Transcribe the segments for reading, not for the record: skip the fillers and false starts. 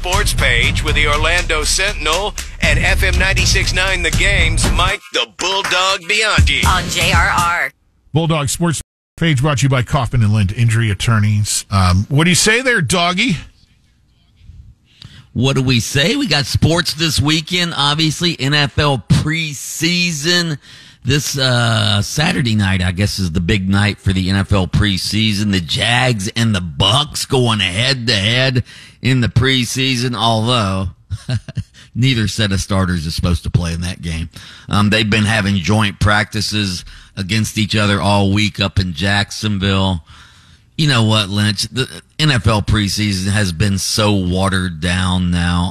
sports page with the Orlando Sentinel and FM 96.9 The Game's Mike the Bulldog Bianchi. On JRR. Bulldog Sports page brought to you by Kaufman and Lind Injury Attorneys. What do you say there, doggy? What do we say? We got sports this weekend, obviously. NFL preseason. This Saturday night, I guess, is the big night for the NFL preseason. The Jags and the Bucks going head-to-head in the preseason, although neither set of starters is supposed to play in that game. They've been having joint practices against each other all week up in Jacksonville. You know what, Lynch? The NFL preseason has been so watered down now.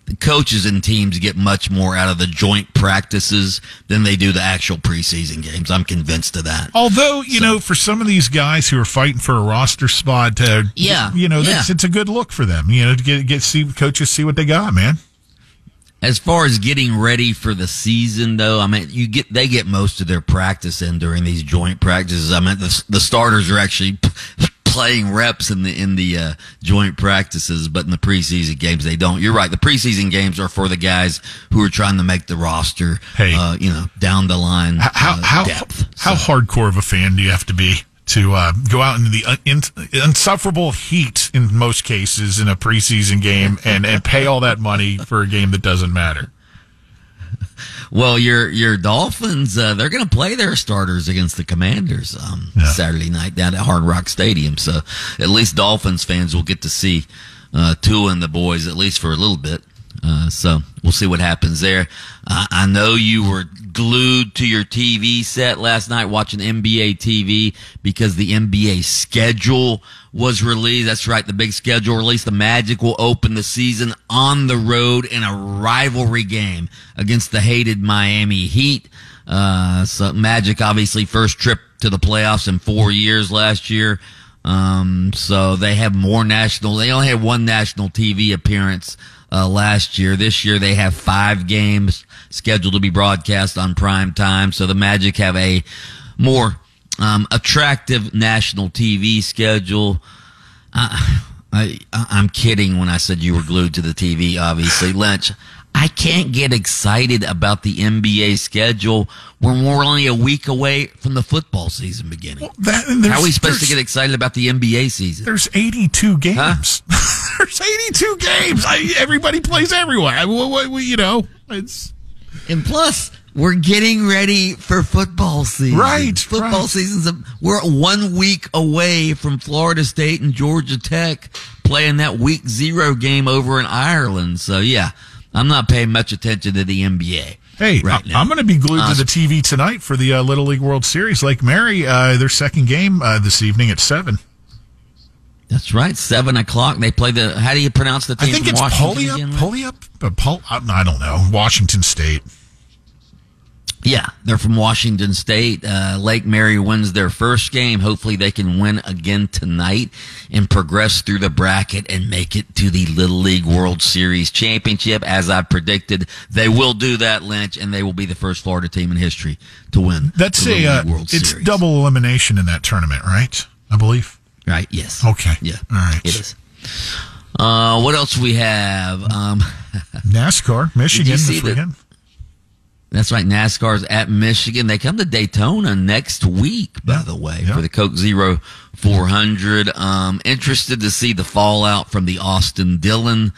The coaches and teams get much more out of the joint practices than they do the actual preseason games. I'm convinced of that. Although, you know, for some of these guys who are fighting for a roster spot, it's a good look for them. You know, to see coaches see what they got, man. As far as getting ready for the season, though, I mean, they get most of their practice in during these joint practices. I mean, the starters are actually playing reps in the joint practices, but in the preseason games they don't. You're right. The preseason games are for the guys who are trying to make the roster. Hey, down the line. Depth. How hardcore of a fan do you have to be to go out into the insufferable heat in most cases in a preseason game and pay all that money for a game that doesn't matter? Well, your Dolphins, they're going to play their starters against the Commanders Saturday night down at Hard Rock Stadium. So at least Dolphins fans will get to see Tua and the boys at least for a little bit. So we'll see what happens there. I know you were glued to your TV set last night watching NBA TV because the NBA schedule was released. That's right, the big schedule released. The Magic will open the season on the road in a rivalry game against the hated Miami Heat. So Magic, obviously, first trip to the playoffs in 4 years last year. So they have they only had one national TV appearance last year. This year they have 5 games scheduled to be broadcast on prime time. So the Magic have a more attractive national TV schedule. I'm kidding when I said you were glued to the TV, obviously. Lynch, I can't get excited about the NBA schedule when we're only a week away from the football season beginning. Well, how are we supposed to get excited about the NBA season? There's 82 games. Huh? There's 82 games. Everybody plays everywhere. And plus, we're getting ready for football season. Right. Football season's we're 1 week away from Florida State and Georgia Tech playing that week 0 game over in Ireland. So, yeah, I'm not paying much attention to the NBA. Hey, right now. I'm going to be glued to the TV tonight for the Little League World Series. Lake Mary, their second game this evening at 7. That's right, 7 o'clock. They play how do you pronounce the team? I think from it's Washington I don't know. Washington State. Yeah, they're from Washington State. Lake Mary wins their first game. Hopefully they can win again tonight and progress through the bracket and make it to the Little League World Series Championship. As I predicted, they will do that, Lynch, and they will be the first Florida team in history to win the Little League World Series. It's double elimination in that tournament, right? I believe. Right, yes. Okay. Yeah. All right. It is. What else we have? NASCAR, Michigan this weekend. That's right. NASCAR's at Michigan. They come to Daytona next week, by the way, for the Coke Zero 400. Interested to see the fallout from the Austin Dillon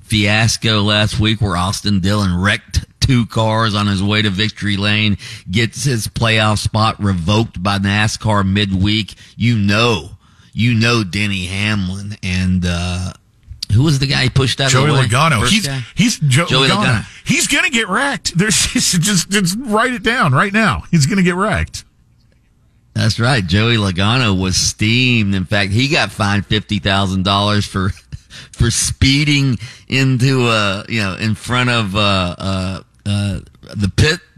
fiasco last week where Austin Dillon wrecked 2 cars on his way to victory lane, gets his playoff spot revoked by NASCAR midweek. You know Denny Hamlin and who was the guy he pushed out Joey of the way? Logano. He's Joey Logano. He's going to get wrecked. Just write it down right now. He's going to get wrecked. That's right. Joey Logano was steamed. In fact, he got fined $50,000 for speeding into in front of the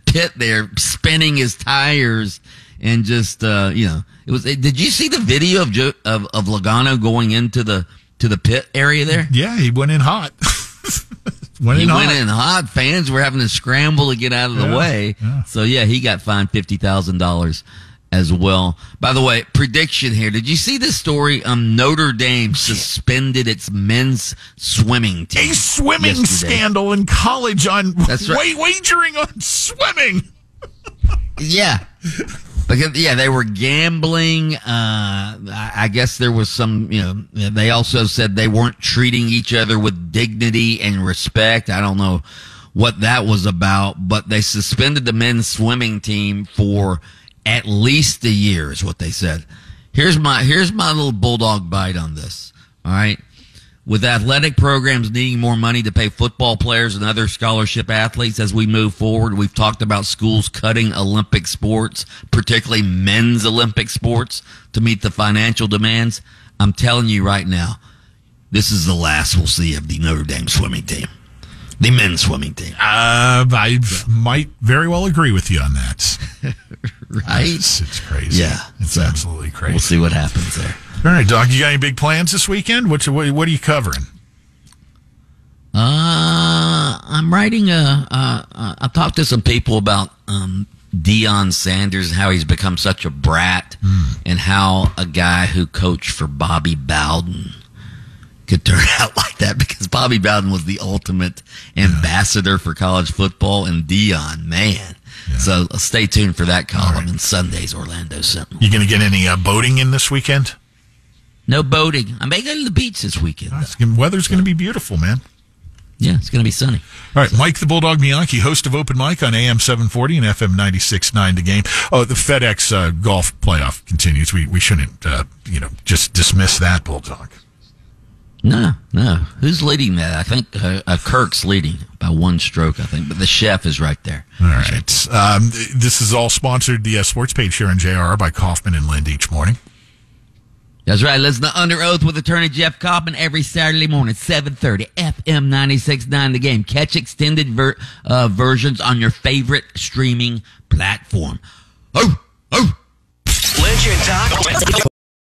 pit there, spinning his tires and just it was. Did you see the video of Logano going into the pit area there? Yeah, he went in hot. He went in hot. Fans were having to scramble to get out of the way. Yeah. So, yeah, he got fined $50,000 as well. By the way, prediction here. Did you see this story? Notre Dame suspended its men's swimming team. A swimming scandal in college on wagering on swimming. Yeah. Because, they were gambling. I guess there was some, they also said they weren't treating each other with dignity and respect. I don't know what that was about, but they suspended the men's swimming team for at least a year is what they said. Here's my little bulldog bite on this. All right. With athletic programs needing more money to pay football players and other scholarship athletes as we move forward, we've talked about schools cutting Olympic sports, particularly men's Olympic sports, to meet the financial demands. I'm telling you right now, this is the last we'll see of the Notre Dame swimming team. The men's swimming team. I might very well agree with you on that. Right? It's crazy. Yeah. It's absolutely crazy. We'll see what happens there. All right, Doc, you got any big plans this weekend? What are you covering? I'm writing I talked to some people about Deion Sanders and how he's become such a brat and how a guy who coached for Bobby Bowden could turn out like that, because Bobby Bowden was the ultimate ambassador for college football, and Deion, man. Yeah. So stay tuned for that column in Sunday's Orlando Sentinel. You going to get any boating in this weekend? No boating. I may go to the beach this weekend. Weather's going to be beautiful, man. Yeah, it's going to be sunny. All right, Mike the Bulldog Bianchi, host of Open Mic on AM 740 and FM 96.9 The Game. Oh, the FedEx golf playoff continues. We shouldn't, just dismiss that, Bulldog. No. Who's leading that? I think Kirk's leading by one stroke, I think. But the chef is right there. All right. This is all sponsored, the sports page here on JR by Kaufman and Lind each morning. That's right. Listen to Under Oath with attorney Jeff Kaufman every Saturday morning, 7:30, FM 96.9 The Game. Catch extended versions on your favorite streaming platform. Lynch and Doc.